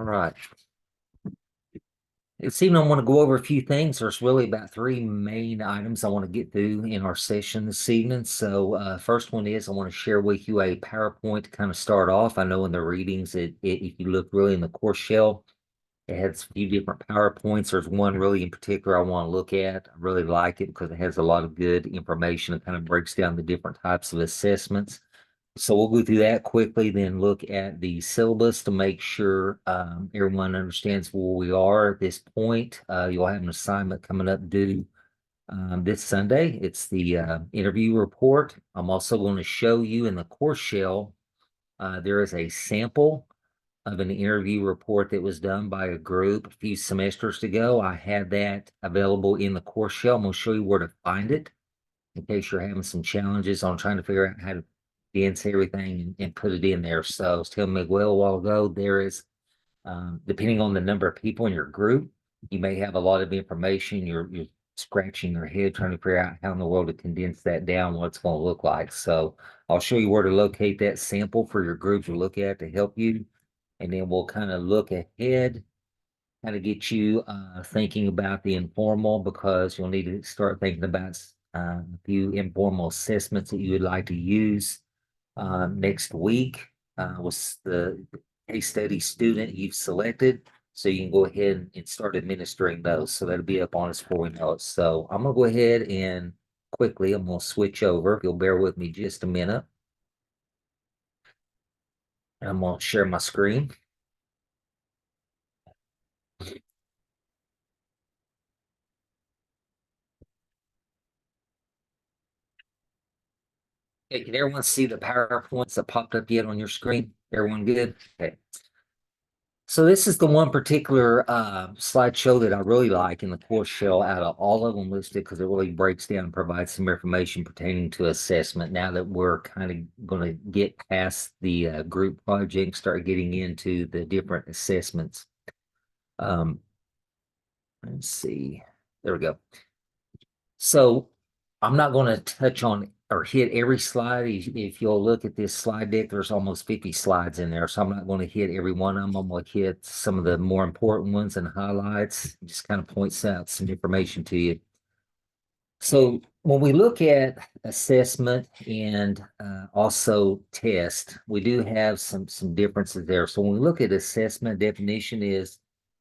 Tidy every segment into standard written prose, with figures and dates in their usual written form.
right. This evening, I want to go over a few things. There's really about three main items I want to get through in our session this evening. So, first one is I want to share with you a PowerPoint to kind of start off. I know in the readings, if you look really in the course shell, it has a few different PowerPoints. There's one really in particular I want to look at. I really like it because it has a lot of good information. It kind of breaks down the different types of assessments. So we'll go through that quickly, then look at the syllabus to make sure everyone understands where we are at this point. You'll have an assignment coming up due this Sunday. It's the interview report. I'm also going to show you in the course shell, there is a sample of an interview report that was done by a group a few semesters ago. I had that available in the course shell. I'm going to show you where to find it in case you're having some challenges on trying to figure out how to dance everything and put it in there. So I was telling Miguel a while ago, there is, depending on the number of people in your group, you may have a lot of information. You're scratching your head trying to figure out how in the world to condense that down, what it's going to look like. So I'll show you where to locate that sample for your group to look at to help you. And then we'll kind of look ahead, kind of get you thinking about the informal, because you'll need to start thinking about a few informal assessments that you would like to use next week with the case study student you've selected. So you can go ahead and start administering those. So that'll be up on us before we know it. So I'm going to go ahead and quickly, I'm going to switch over. If you'll bear with me just a minute. I'm going to share my screen. Hey, can everyone see the PowerPoints that popped up yet on your screen? Everyone good? Okay. So this is the one particular slideshow that I really like in the course shell out of all of them listed, because it really breaks down and provides some information pertaining to assessment. Now that we're kind of going to get past the group project, start getting into the different assessments. Let's see. There we go. So I'm not going to touch on or hit every slide. If you'll look at this slide deck, there's almost 50 slides in there. So I'm not going to hit every one of them. I'm going to hit some of the more important ones and highlights, just kind of points out some information to you. So when we look at assessment and also test, we do have some differences there. So when we look at assessment, definition is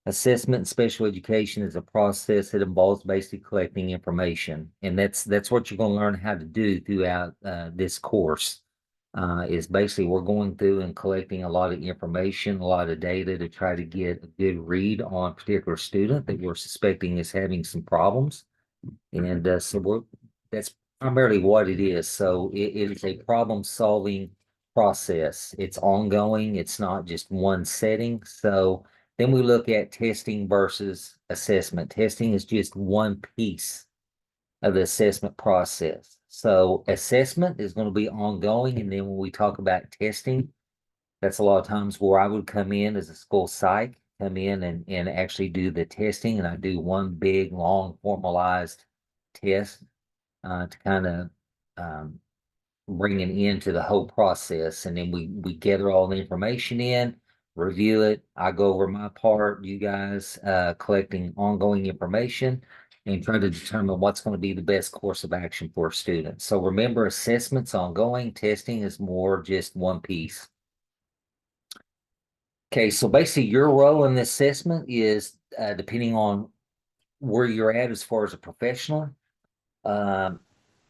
assessment in special education is a process that involves basically collecting information, and that's what you're going to learn how to do throughout this course. Is basically we're going through and collecting a lot of information, a lot of data to try to get a good read on a particular student that we're suspecting is having some problems. And that's primarily what it is. So it is a problem solving process. It's ongoing. It's not just one setting. So then we look at testing versus assessment. Testing is just one piece of the assessment process. So assessment is going to be ongoing. And then when we talk about testing, that's a lot of times where I would come in as a school psych, come in and actually do the testing. And I do one big, long, formalized test to kind of bring an end to the whole process. And then we gather all the information in, review it. I go over my part, you guys collecting ongoing information and try to determine what's going to be the best course of action for a student. So remember, assessment's ongoing, testing is more just one piece. Okay, so basically your role in the assessment is depending on where you're at as far as a professional.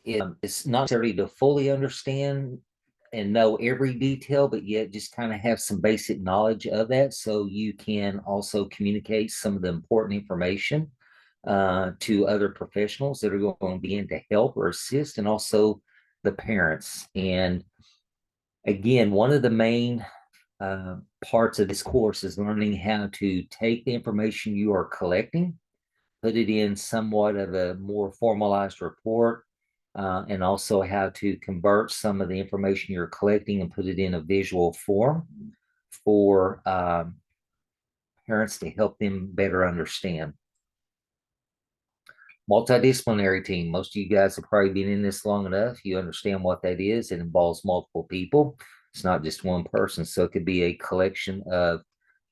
It's not necessarily to fully understand and know every detail, but yet just kind of have some basic knowledge of that, so you can also communicate some of the important information to other professionals that are going to be in to help or assist, and also the parents. And again, one of the main parts of this course is learning how to take the information you are collecting, put it in somewhat of a more formalized report, and also how to convert some of the information you're collecting and put it in a visual form for parents to help them better understand. Multidisciplinary team. Most of you guys have probably been in this long enough. You understand what that is. It involves multiple people. It's not just one person. So it could be a collection of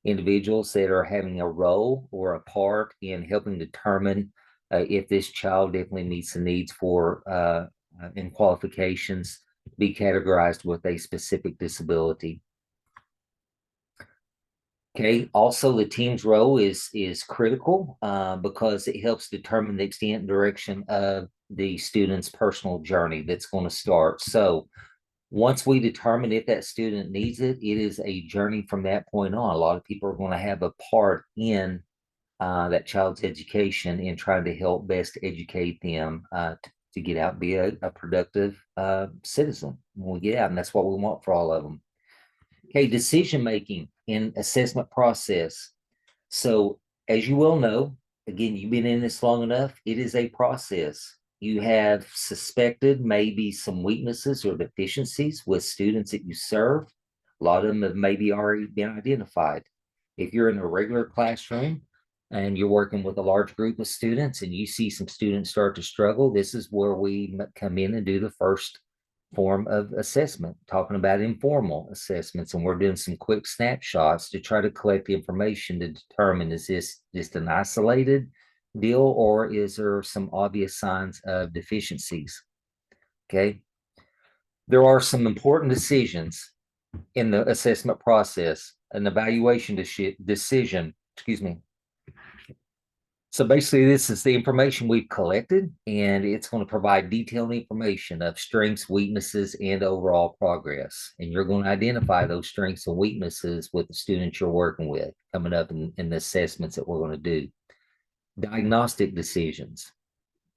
individuals that are having a role or a part in helping determine if this child definitely meets the needs for and qualifications to be categorized with a specific disability. Okay, also the team's role is critical because it helps determine the extent and direction of the student's personal journey that's going to start. So once we determine if that student needs it, it is a journey from that point on. A lot of people are going to have a part in that child's education and trying to help best educate them to get out and be a productive citizen when we get out. And that's what we want for all of them. Okay, decision making in assessment process. So, as you well know, again, you've been in this long enough, it is a process. You have suspected maybe some weaknesses or deficiencies with students that you serve. A lot of them have maybe already been identified. If you're in a regular classroom and you're working with a large group of students and you see some students start to struggle, this is where we come in and do the first form of assessment, talking about informal assessments. And we're doing some quick snapshots to try to collect the information to determine, is this just an isolated deal or is there some obvious signs of deficiencies? Okay. There are some important decisions in the assessment process. An evaluation decision, excuse me. So basically, this is the information we've collected, and it's going to provide detailed information of strengths, weaknesses, and overall progress. And you're going to identify those strengths and weaknesses with the students you're working with coming up in the assessments that we're going to do. Diagnostic decisions.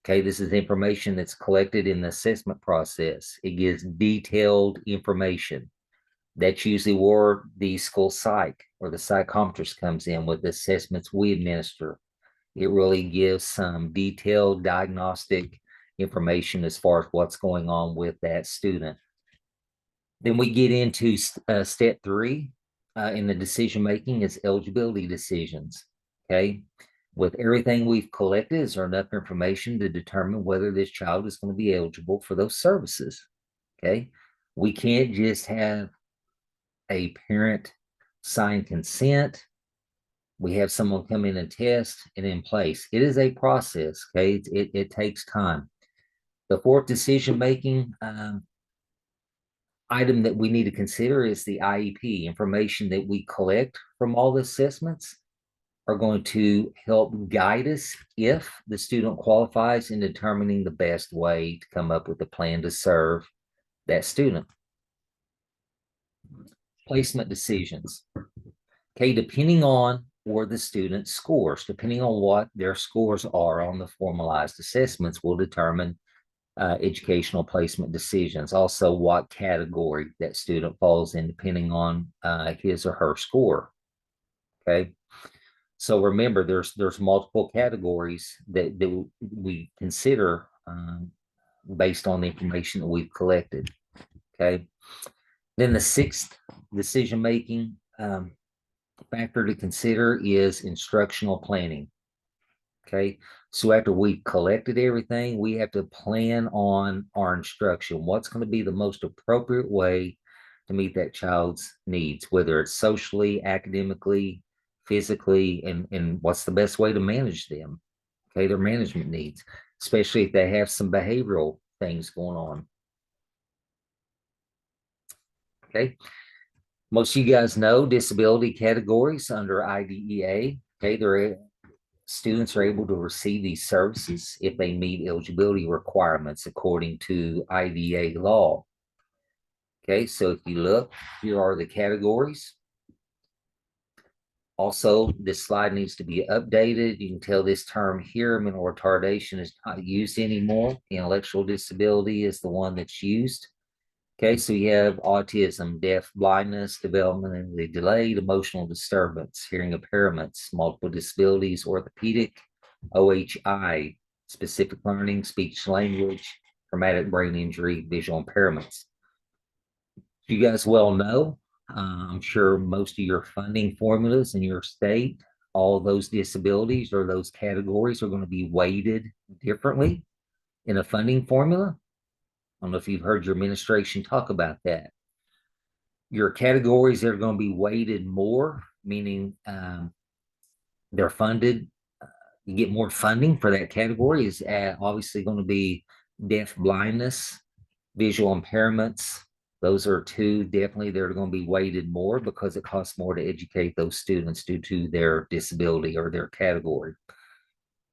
Okay, this is information that's collected in the assessment process. It gives detailed information. That's usually where the school psych or the psychometrist comes in with the assessments we administer. It really gives some detailed diagnostic information as far as what's going on with that student. Then we get into step 3 in the decision making is eligibility decisions. Okay. With everything we've collected, is there enough information to determine whether this child is going to be eligible for those services? Okay. We can't just have a parent sign consent, we have someone come in and test and in place. It is a process, okay? It takes time. The fourth decision making item that we need to consider is the IEP. Information that we collect from all the assessments are going to help guide us if the student qualifies in determining the best way to come up with a plan to serve that student. Placement decisions. Okay, depending on where the student scores, depending on what their scores are on the formalized assessments, will determine educational placement decisions. Also, what category that student falls in, depending on his or her score. Okay, so remember, there's multiple categories that we consider based on the information that we've collected. Okay, then the sixth decision making factor to consider is instructional planning. Okay, so after we've collected everything, we have to plan on our instruction. What's going to be the most appropriate way to meet that child's needs, whether it's socially, academically, physically, and what's the best way to manage them? Okay, their management needs, especially if they have some behavioral things going on. Okay, most of you guys know disability categories under IDEA. Okay, students are able to receive these services if they meet eligibility requirements according to IDEA law. Okay, so if you look, here are the categories. Also, this slide needs to be updated. You can tell this term here, mental retardation, is not used anymore. Intellectual disability is the one that's used. Okay, so you have autism, deaf, blindness, developmentally delayed, emotional disturbance, hearing impairments, multiple disabilities, orthopedic, OHI, specific learning, speech language, traumatic brain injury, visual impairments. You guys well know, I'm sure most of your funding formulas in your state, all of those disabilities or those categories are going to be weighted differently in a funding formula. I don't know if you've heard your administration talk about that. Your categories that are going to be weighted more meaning they're funded. You get more funding for that category is obviously going to be deaf blindness, visual impairments. Those are two definitely they're going to be weighted more because it costs more to educate those students due to their disability or their category.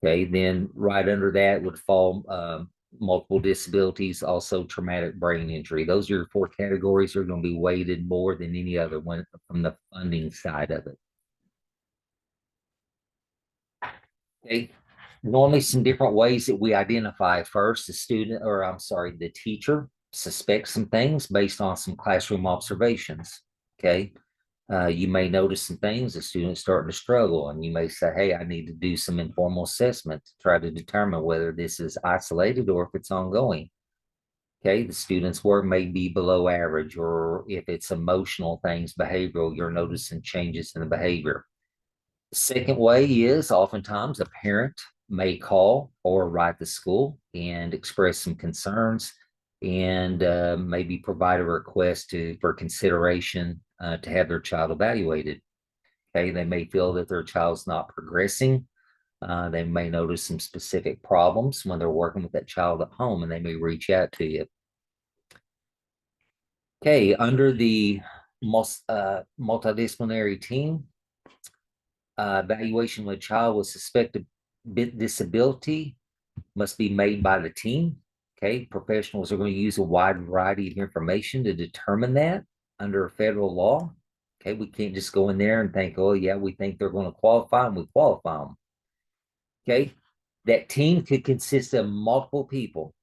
Okay, then right under that would fall multiple disabilities, also traumatic brain injury. Those are your four categories are going to be weighted more than any other one from the funding side of it. Okay, normally some different ways that we identify first the student, or I'm sorry, the teacher suspects some things based on some classroom observations. Okay, you may notice some things, the student's starting to struggle, and you may say, hey, I need to do some informal assessment to try to determine whether this is isolated or if it's ongoing. Okay, the student's work may be below average, or if it's emotional things, behavioral, you're noticing changes in the behavior. The second way is oftentimes a parent may call or write the school and express some concerns and maybe provide a request for consideration to have their child evaluated. Okay, they may feel that their child's not progressing. They may notice some specific problems when they're working with that child at home, and they may reach out to you. Okay, under the multidisciplinary team, evaluation of a child with suspected disability must be made by the team. Okay, professionals are going to use a wide variety of information to determine that under federal law. Okay, we can't just go in there and think, oh, yeah, we think they're going to qualify and we qualify them. Okay, that team could consist of multiple people.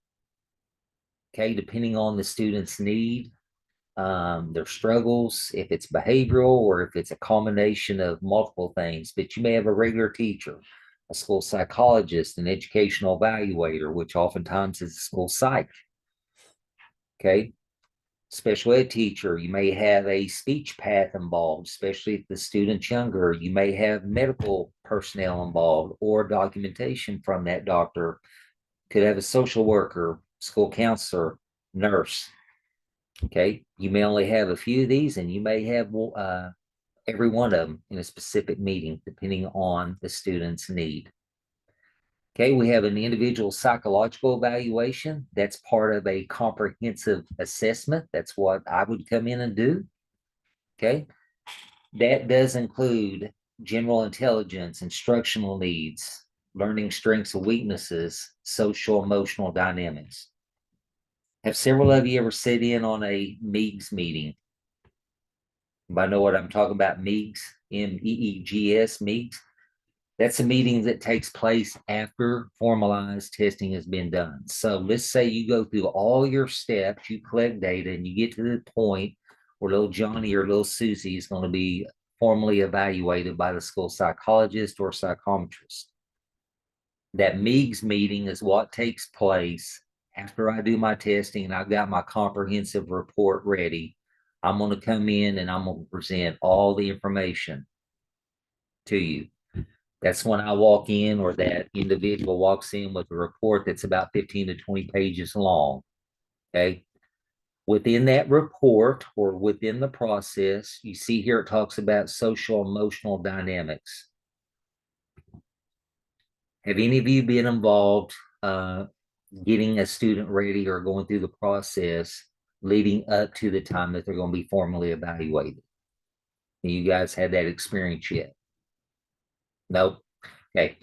Okay, depending on the student's need, their struggles, if it's behavioral or if it's a combination of multiple things. But you may have a regular teacher, a school psychologist, an educational evaluator, which oftentimes is a school psych. Okay. Special ed teacher, you may have a speech path involved, especially if the student's younger. You may have medical personnel involved or documentation from that doctor. Could have a social worker, school counselor, nurse. Okay. You may only have a few of these, and you may have every one of them in a specific meeting, depending on the student's need. Okay, we have an individual psychological evaluation. That's part of a comprehensive assessment. That's what I would come in and do. Okay, that does include general intelligence, instructional needs, learning strengths and weaknesses, social emotional dynamics. Have several of you ever sat in on a MEEGS meeting? Anybody know what I'm talking about? MEEGS, MEEGS, MEEGS. That's a meeting that takes place after formalized testing has been done. So let's say you go through all your steps, you collect data, and you get to the point where little Johnny or little Susie is going to be formally evaluated by the school psychologist or psychometrist. That MEEGS meeting is what takes place after I do my testing and I've got my comprehensive report ready. I'm going to come in and I'm going to present all the information to you. That's when I walk in, or that individual walks in with a report that's about 15 to 20 pages long. Okay. Within that report or within the process, you see here it talks about social emotional dynamics. Have any of you been involved getting a student ready or going through the process leading up to the time that they're going to be formally evaluated? You guys had that experience yet? Nope. Okay.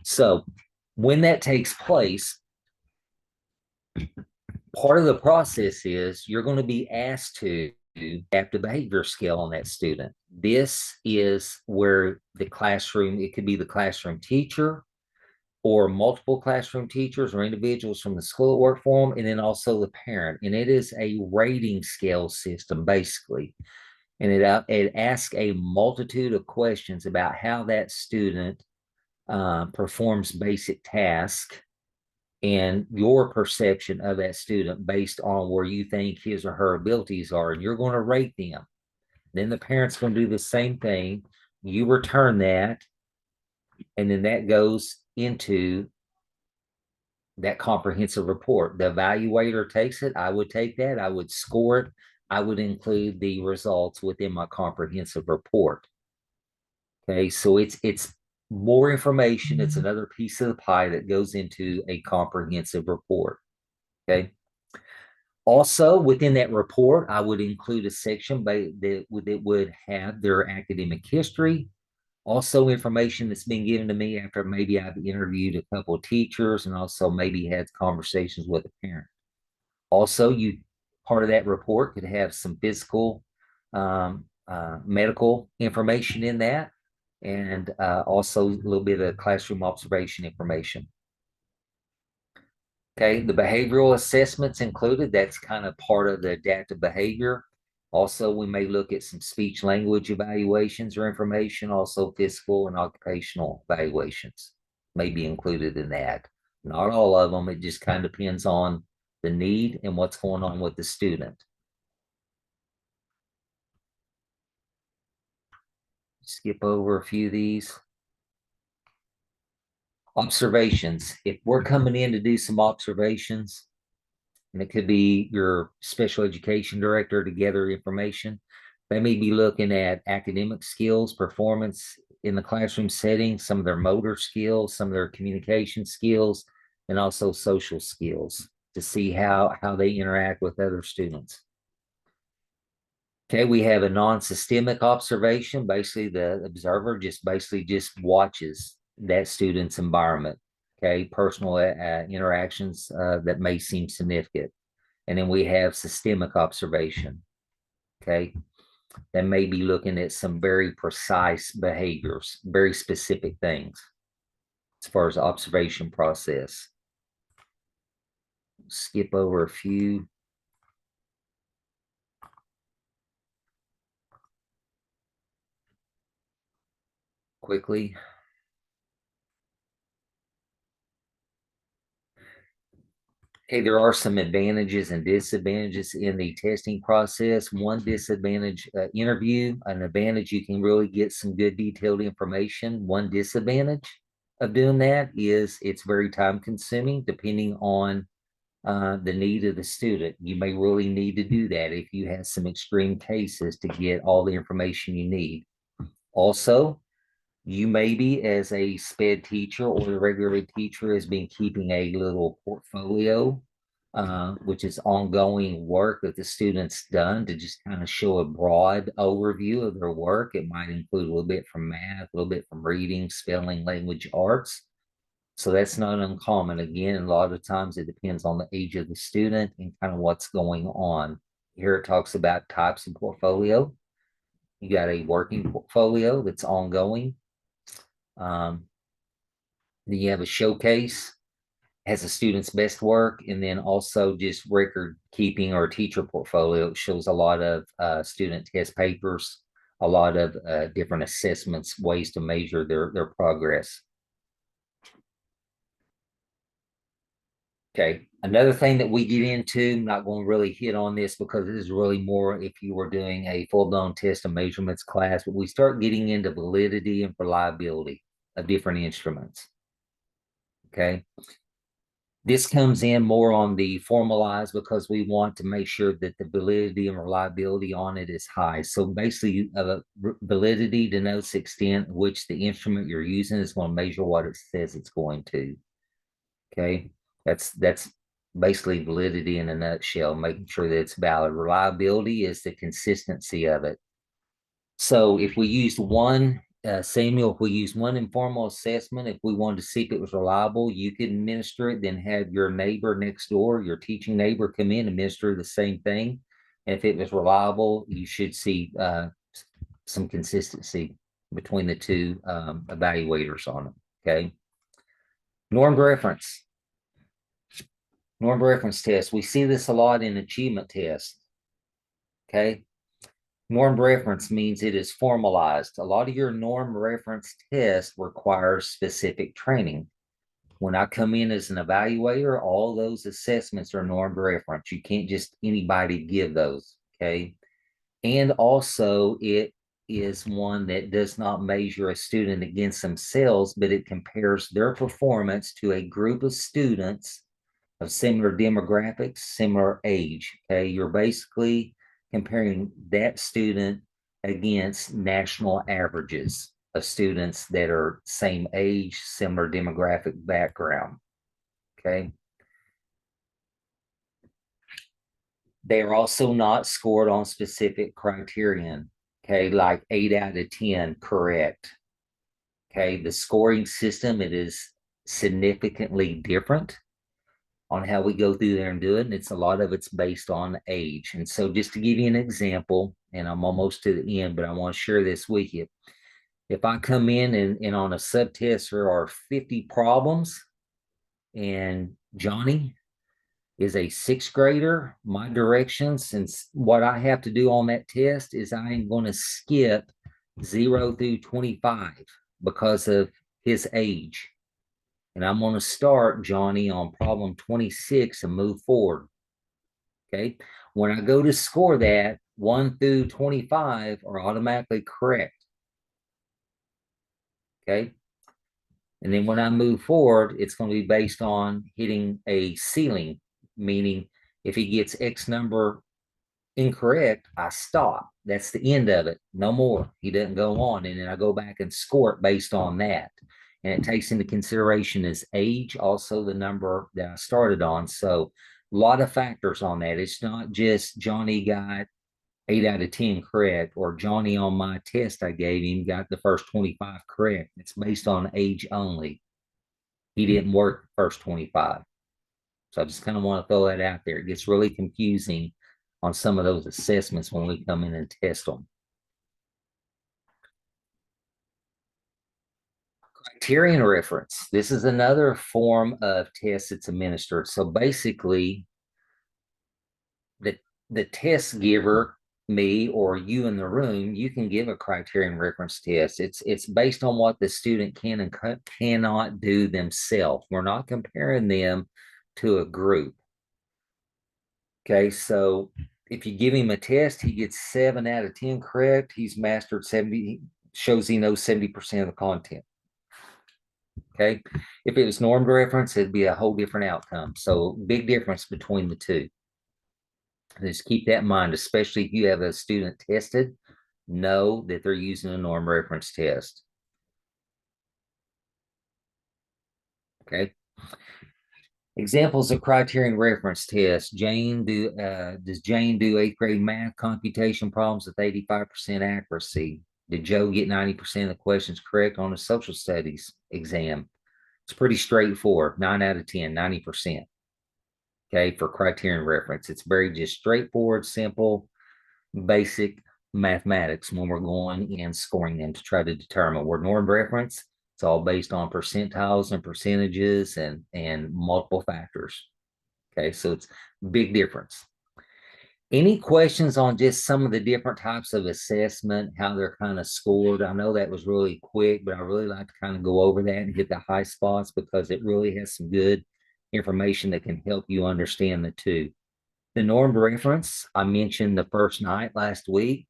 So when that takes place, part of the process is you're going to be asked to adaptive behavior scale on that student. This is where the classroom, it could be the classroom teacher or multiple classroom teachers or individuals from the school that work for them, and then also the parent. And it is a rating scale system, basically. And it asks a multitude of questions about how that student performs basic tasks and your perception of that student based on where you think his or her abilities are, and you're going to rate them. Then the parent's going to do the same thing. You return that, and then that goes into that comprehensive report. The evaluator takes it. I would take that. I would score it. I would include the results within my comprehensive report. Okay, so it's more information. It's another piece of the pie that goes into a comprehensive report. Okay. Also, within that report, I would include a section that would have their academic history, also information that's been given to me after maybe I've interviewed a couple of teachers and also maybe had conversations with a parent. Also, you part of that report could have some physical, medical information in that, and also a little bit of classroom observation information. Okay, the behavioral assessments included, that's kind of part of the adaptive behavior. Also, we may look at some speech language evaluations or information, also physical and occupational evaluations may be included in that. Not all of them, it just kind of depends on the need and what's going on with the student. Skip over a few of these. Observations. If we're coming in to do some observations, and it could be your special education director to gather information. They may be looking at academic skills, performance in the classroom setting, some of their motor skills, some of their communication skills, and also social skills to see how they interact with other students. Okay, we have a non-systemic observation. Basically, the observer just watches that student's environment. Okay, personal interactions that may seem significant. And then we have systemic observation. Okay, that may be looking at some very precise behaviors, very specific things as far as observation process. Skip over a few. Quickly. Okay, there are some advantages and disadvantages in the testing process. One disadvantage, interview, an advantage, you can really get some good detailed information. One disadvantage of doing that is it's very time consuming depending on the need of the student. You may really need to do that if you have some extreme cases to get all the information you need. Also, you maybe as a SPED teacher or a regular teacher has been keeping a little portfolio, which is ongoing work that the student's done to just kind of show a broad overview of their work. It might include a little bit from math, a little bit from reading, spelling, language, arts. So that's not uncommon. Again, a lot of times it depends on the age of the student and kind of what's going on. Here it talks about types of portfolio. You got a working portfolio that's ongoing. Then you have a showcase, has a student's best work, and then also just record keeping or teacher portfolio. It shows a lot of student test papers, a lot of different assessments, ways to measure their progress. Okay, another thing that we get into, I'm not going to really hit on this because this is really more if you were doing a full-blown test and measurements class, but we start getting into validity and reliability of different instruments. Okay, this comes in more on the formalized because we want to make sure that the validity and reliability on it is high. So basically, validity denotes the extent which the instrument you're using is going to measure what it says it's going to. Okay, that's basically validity in a nutshell, making sure that it's valid. Reliability is the consistency of it. So if we used one, Samuel, if we use one informal assessment, if we wanted to see if it was reliable, you could administer it, then have your neighbor next door, your teaching neighbor, come in and administer the same thing. And if it was reliable, you should see some consistency between the two evaluators on it. Okay. Normed reference. Norm reference test. We see this a lot in achievement tests. Okay. Norm reference means it is formalized. A lot of your norm reference test requires specific training. When I come in as an evaluator, all those assessments are norm reference. You can't just anybody give those. Okay. And also, it is one that does not measure a student against themselves, but it compares their performance to a group of students of similar demographics, similar age. Okay, you're basically comparing that student against national averages. of students that are same age, similar demographic background. Okay. They are also not scored on specific criterion. Okay, like 8 out of 10, correct. Okay, the scoring system, it is significantly different on how we go through there and do it. And it's a lot of it's based on age. And so just to give you an example, and I'm almost to the end, but I want to share this with you. If I come in and on a subtest there are 50 problems, and Johnny is a sixth grader, my direction, since what I have to do on that test is I am going to skip 0 through 25 because of his age. And I'm going to start Johnny on problem 26 and move forward. Okay. When I go to score that, 1 through 25 are automatically correct. Okay. And then when I move forward, it's going to be based on hitting a ceiling, meaning if he gets X number incorrect, I stop. That's the end of it. No more. He doesn't go on. And then I go back and score it based on that. And it takes into consideration his age, also the number that I started on. So a lot of factors on that. It's not just Johnny got 8 out of 10 correct, or Johnny on my test I gave him got the first 25 correct. It's based on age only. He didn't work the first 25. So I just kind of want to throw that out there. It gets really confusing on some of those assessments when we come in and test them. Criterion reference. This is another form of test that's administered. So basically, the test giver, me or you in the room, you can give a criterion reference test. It's based on what the student can and cannot do themselves. We're not comparing them to a group. Okay, so if you give him a test, he gets 7 out of 10 correct. He's mastered 70, shows he knows 70% of the content. Okay, if it was normed reference, it'd be a whole different outcome. So big difference between the two. Just keep that in mind, especially if you have a student tested, know that they're using a norm reference test. Okay. Examples of criterion reference tests. Does Jane do 8th grade math computation problems with 85% accuracy? Did Joe get 90% of the questions correct on a social studies exam? It's pretty straightforward. 9 out of 10, 90%. Okay, for criterion reference. It's very just straightforward, simple, basic mathematics when we're going and scoring them to try to determine. Where norm reference, it's all based on percentiles and percentages and multiple factors. Okay, so it's big difference. Any questions on just some of the different types of assessment, how they're kind of scored? I know that was really quick, but I really like to kind of go over that and hit the high spots because it really has some good information that can help you understand the two. The norm reference, I mentioned the first night last week.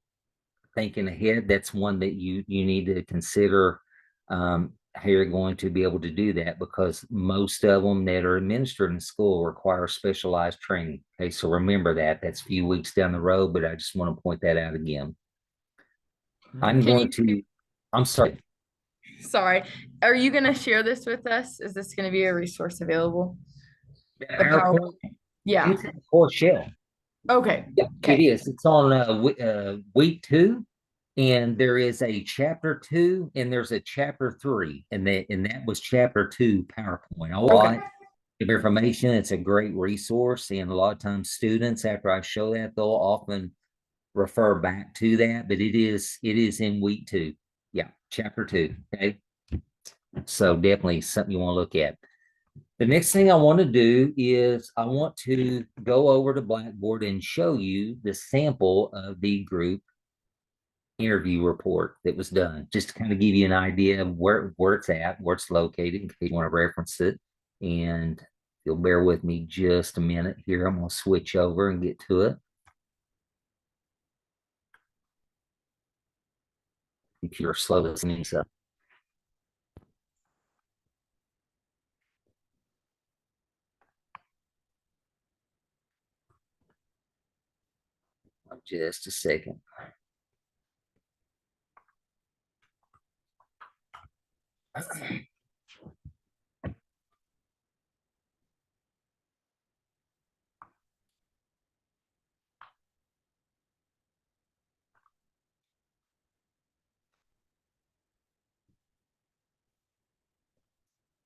Thinking ahead, that's one that you need to consider how you're going to be able to do that, because most of them that are administered in school require specialized training. Okay, so remember that. That's a few weeks down the road, but I just want to point that out again. I'm sorry. Sorry. Are you going to share this with us? Is this going to be a resource available? The PowerPoint, Yeah. it's in core shell. Okay. Yeah, it is. It's on week 2, and there is a chapter 2 and there's a chapter 3, and that was chapter 2 PowerPoint. A lot of information. It's a great resource, and a lot of times students, after I show that, they'll often refer back to that. But it is in week 2. Yeah, chapter 2. Okay, so definitely something you want to look at. The next thing I want to do is I want to go over to Blackboard and show you the sample of the group interview report that was done, just to kind of give you an idea of where it's at, where it's located, in case you want to reference it. And if you'll bear with me just a minute here, I'm going to switch over and get to it. If you're slow listening, so just a second.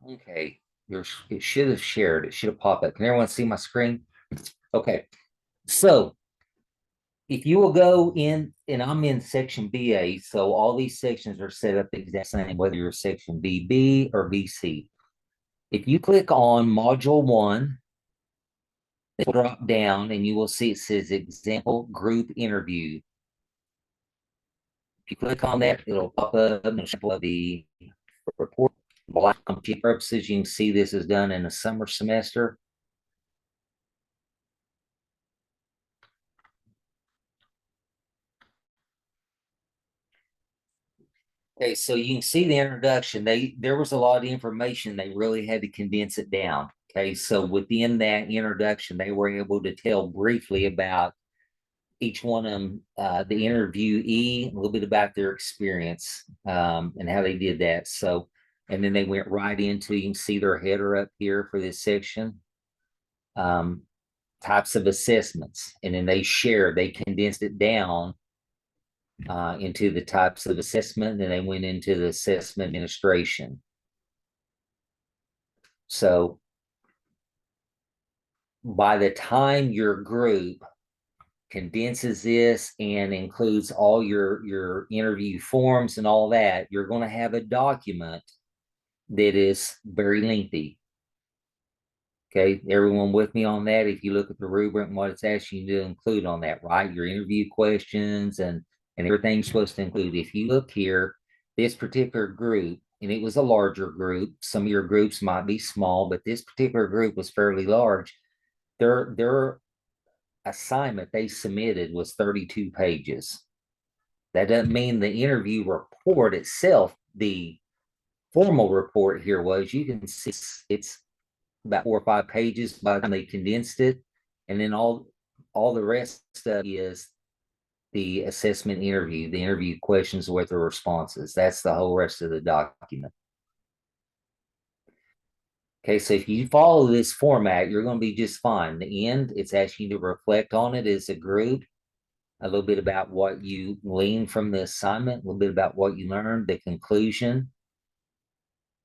Okay, it should have shared. It should have popped up. Can everyone see my screen? Okay, so if you will go in, and I'm in section BA, so all these sections are set up the exact same, whether you're section BB or BC. If you click on module 1, drop down and you will see it says example group interview. If you click on that, it'll pop up an example of the report. For purposes, you can see this is done in a summer semester. Okay, so you can see the introduction. There was a lot of information. They really had to condense it down. Okay, so within that introduction, they were able to tell briefly about each one of them, the interviewee, a little bit about their experience, and how they did that. So, and then they went right into, you can see their header up here for this section, types of assessments, and then they condensed it down into the types of assessment, and they went into the assessment administration. So by the time your group condenses this and includes all your interview forms and all that, you're going to have a document that is very lengthy. Okay, everyone with me on that? If you look at the rubric and what it's asking you to include on that, right? Your interview questions and everything's supposed to include. If you look here, this particular group, and it was a larger group, some of your groups might be small, but this particular group was fairly large. Their assignment they submitted was 32 pages. That doesn't mean the interview report itself, the formal report here was, you can see it's about 4 or 5 pages by the time they condensed it. And then all the rest is the assessment interview, the interview questions with the responses. That's the whole rest of the document. Okay, so if you follow this format, you're going to be just fine. The end, it's asking you to reflect on it as a group, a little bit about what you gleaned from the assignment, a little bit about what you learned, the conclusion.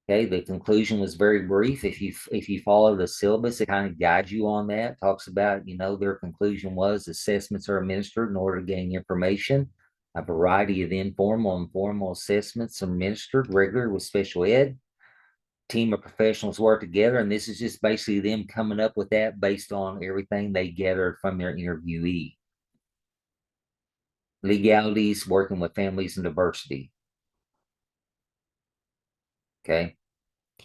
Okay, the conclusion was very brief. If you follow the syllabus, it kind of guides you on that. Talks about, their conclusion was assessments are administered in order to gain information. A variety of informal and formal assessments are administered regularly with special ed. Team of professionals work together, and this is just basically them coming up with that based on everything they gathered from their interviewee. Legalities, working with families and diversity. Okay.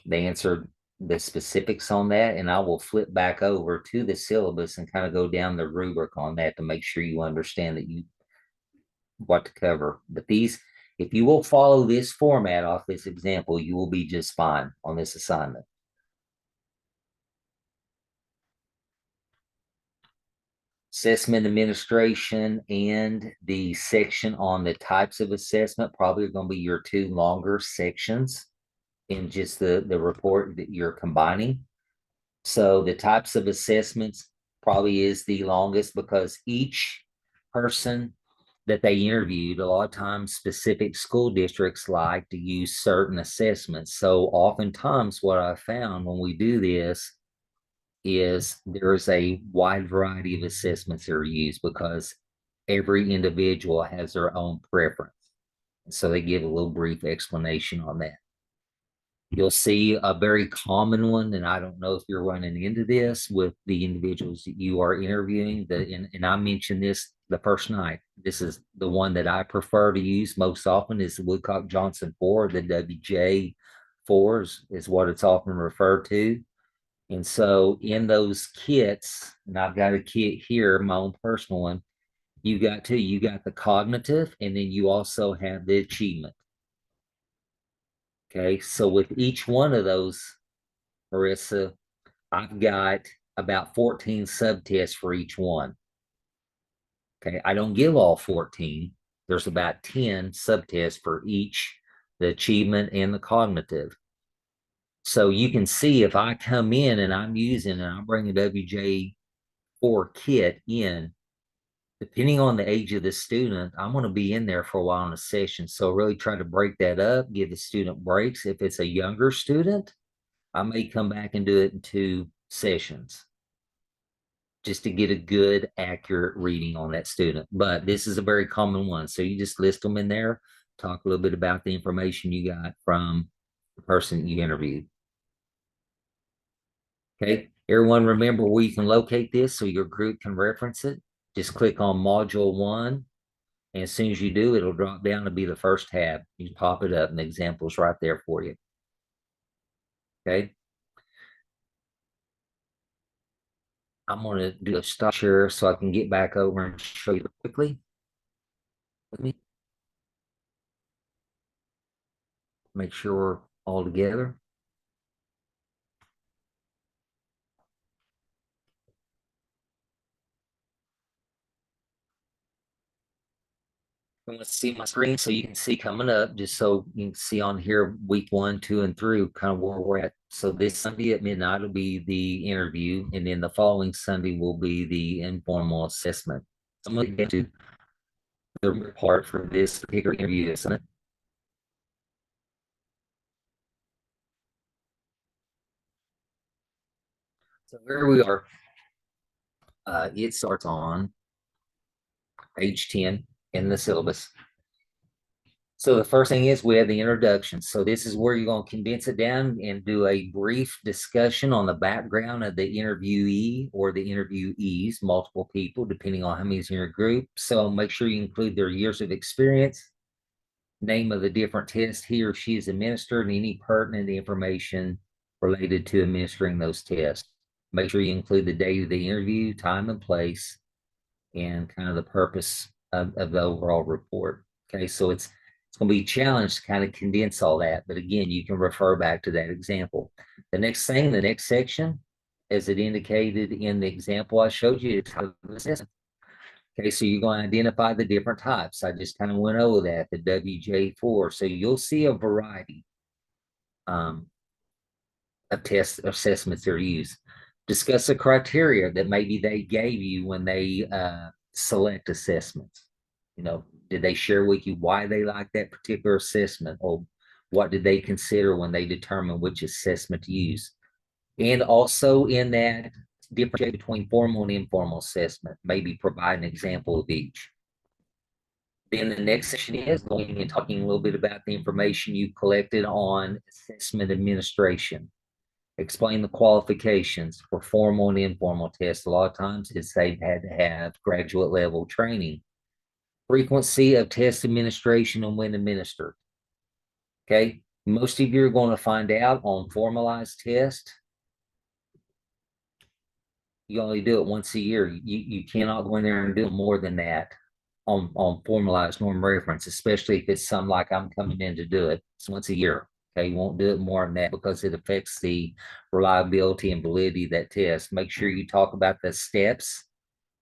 They answered the specifics on that, and I will flip back over to the syllabus and kind of go down the rubric on that to make sure you understand what to cover. But if you will follow this format off this example, you will be just fine on this assignment. Assessment administration and the section on the types of assessment probably are going to be your 2 longer sections in just the report that you're combining. So the types of assessments probably is the longest because each person that they interviewed, a lot of times specific school districts like to use certain assessments. So oftentimes what I found when we do this is there is a wide variety of assessments that are used because every individual has their own preference. So they give a little brief explanation on that. You'll see a very common one, and I don't know if you're running into this with the individuals that you are interviewing. And I mentioned this the first night. This is the one that I prefer to use most often is the Woodcock Johnson 4, the WJ4 is what it's often referred to. And so in those kits, and I've got a kit here, my own personal one, you got the cognitive, and then you also have the achievement. Okay, so with each one of those, Marissa, I've got about 14 subtests for each one. Okay, I don't give all 14. There's about 10 subtests for each the achievement, and the cognitive. So you can see if I come in and I'm using and I bring a WJ4 kit in, depending on the age of the student, I'm going to be in there for a while in a session. So really try to break that up, give the student breaks. If it's a younger student, I may come back and do it in 2 sessions just to get a good, accurate reading on that student. But this is a very common one. So you just list them in there, talk a little bit about the information you got from the person you interviewed. Okay, everyone remember where you can locate this so your group can reference it. Just click on module 1. And as soon as you do, it'll drop down to be the first tab. You pop it up and the example's right there for you. Okay. I'm going to do a stop share so I can get back over and show you quickly. Let me make sure we're all together. I'm going to see my screen so you can see coming up, just so you can see on here week 1, 2, and 3, kind of where we're at. So this Sunday at midnight will be the interview, and then the following Sunday will be the informal assessment. So I'm going to get to the part for this particular interview, isn't it? So here we are. It starts on page 10 in the syllabus. So the first thing is we have the introduction. So this is where you're going to condense it down and do a brief discussion on the background of the interviewee or the interviewees, multiple people, depending on how many is in your group. So make sure you include their years of experience, name of the different tests he or she has administered, and any pertinent information related to administering those tests. Make sure you include the date of the interview, time and place, and kind of the purpose of the overall report. Okay, so it's going to be a challenge to kind of condense all that. But again, you can refer back to that example. The next thing, the next section, as it indicated in the example I showed you, is how to assess. Okay, so you're going to identify the different types. I just kind of went over that, the WJ4. So you'll see a variety of test assessments that are used. Discuss the criteria that maybe they gave you when they select assessments. You know, did they share with you why they like that particular assessment, or what did they consider when they determine which assessment to use? And also in that, differentiate between formal and informal assessment, maybe provide an example of each. Then the next session is going and talking a little bit about the information you collected on assessment administration. Explain the qualifications for formal and informal tests. A lot of times it's they've had to have graduate level training. Frequency of test administration and when administered. Okay, most of you are going to find out on formalized test, you only do it once a year. You cannot go in there and do more than that on formalized norm reference, especially if it's something like I'm coming in to do it. It's once a year. Okay, you won't do it more than that because it affects the reliability and validity of that test. Make sure you talk about the steps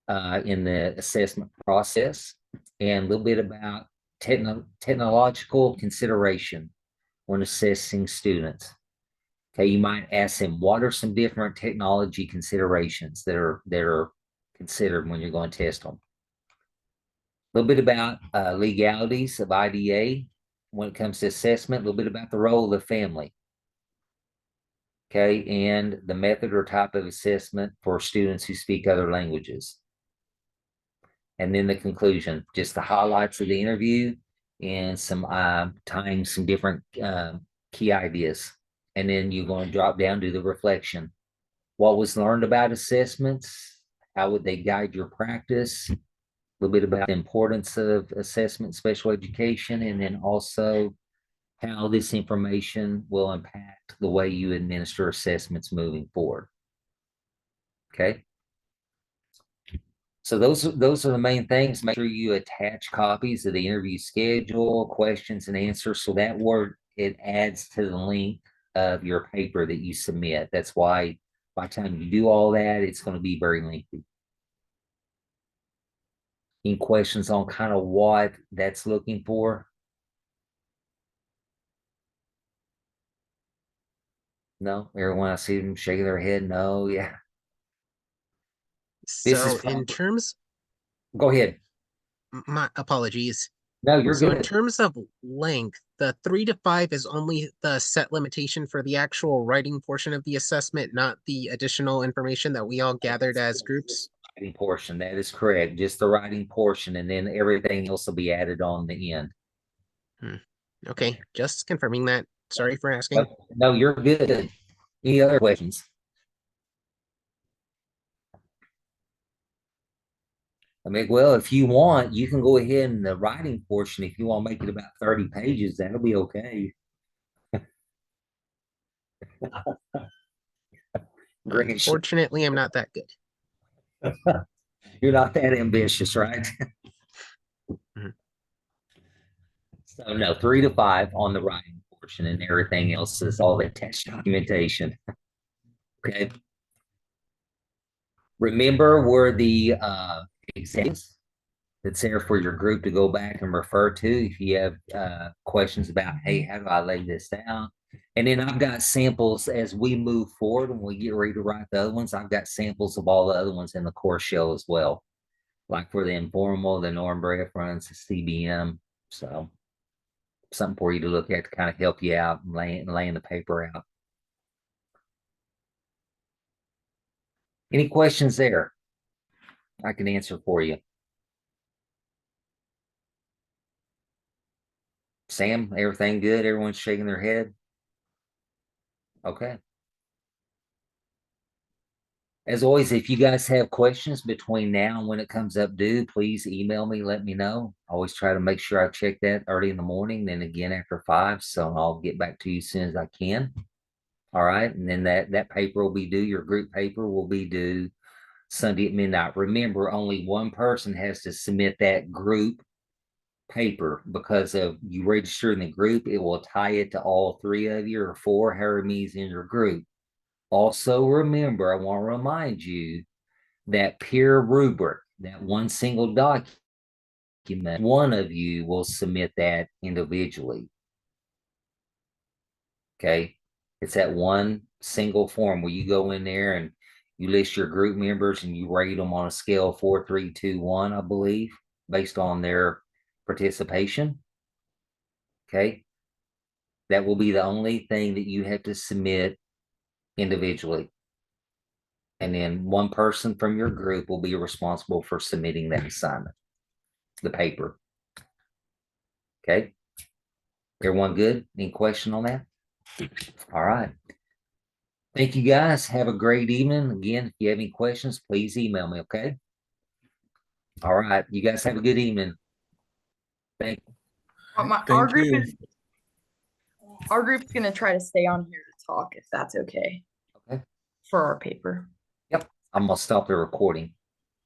in the assessment process and a little bit about technological consideration when assessing students. Okay, you might ask them, what are some different technology considerations that are considered when you're going to test them? A little bit about legalities of IDA when it comes to assessment, a little bit about the role of the family. Okay, and the method or type of assessment for students who speak other languages. And then the conclusion, just the highlights of the interview and some tying some different key ideas. And then you're going to drop down to the reflection. What was learned about assessments? How would they guide your practice? A little bit about the importance of assessment, special education, and then also how this information will impact the way you administer assessments moving forward. Okay. So those are the main things. Make sure you attach copies of the interview schedule, questions and answers. So that word, it adds to the length of your paper that you submit. That's why by the time you do all that, it's going to be very lengthy. Any questions on kind of what that's looking for? No, everyone I see them shaking their head. No, yeah. This is So in from, terms, go ahead. my apologies. No, you're So in good. terms of length, the 3 to 5 is only the set limitation for the actual writing portion of the assessment, not the additional information that we all gathered as groups. Writing portion, that is correct. Just the writing portion, and then everything else will be added on the end. Hmm. Okay, just confirming that. Sorry for asking. No, you're good. Any other questions? I mean, well, if you want, you can go ahead and the writing portion, if you want to make it about 30 pages, that'll be okay. Grinch, Unfortunately, I'm not that good. you're not that ambitious, right? Mhm. So no, 3 to 5 on the writing portion, and everything else is all the text documentation. Okay. Remember where the exams that's there for your group to go back and refer to if you have questions about, hey, how do I lay this down? And then I've got samples as we move forward and we get ready to write the other ones. I've got samples of all the other ones in the course shell as well, like for the informal, the norm reference, the CBM. So something for you to look at to kind of help you out and laying the paper out. Any questions there? I can answer for you. Sam, everything good? Everyone's shaking their head? Okay. As always, if you guys have questions between now and when it comes up due, please email me, let me know. I always try to make sure I check that early in the morning, then again after 5. So I'll get back to you as soon as I can. All right. And then that paper will be due, your group paper will be due Sunday at midnight. Remember, only one person has to submit that group paper because of you register in the group, it will tie it to all 3 of you or 4, however many is in your group. Also, remember, I want to remind you that peer rubric, that one single document, one of you will submit that individually. Okay. It's that one single form where you go in there and you list your group members and you rate them on a scale of 4, 3, 2, 1, I believe, based on their participation. Okay. That will be the only thing that you have to submit individually. And then one person from your group will be responsible for submitting that assignment, the paper. Okay. Everyone good? Any question on that? All right. Thank you guys. Have a great evening. Again, if you have any questions, please email me. Okay. All right. You guys have a good evening. Thank Our Thank group you. is our group's gonna try to stay on here to talk if that's okay Okay. for our paper. Yep. I'm gonna stop the recording.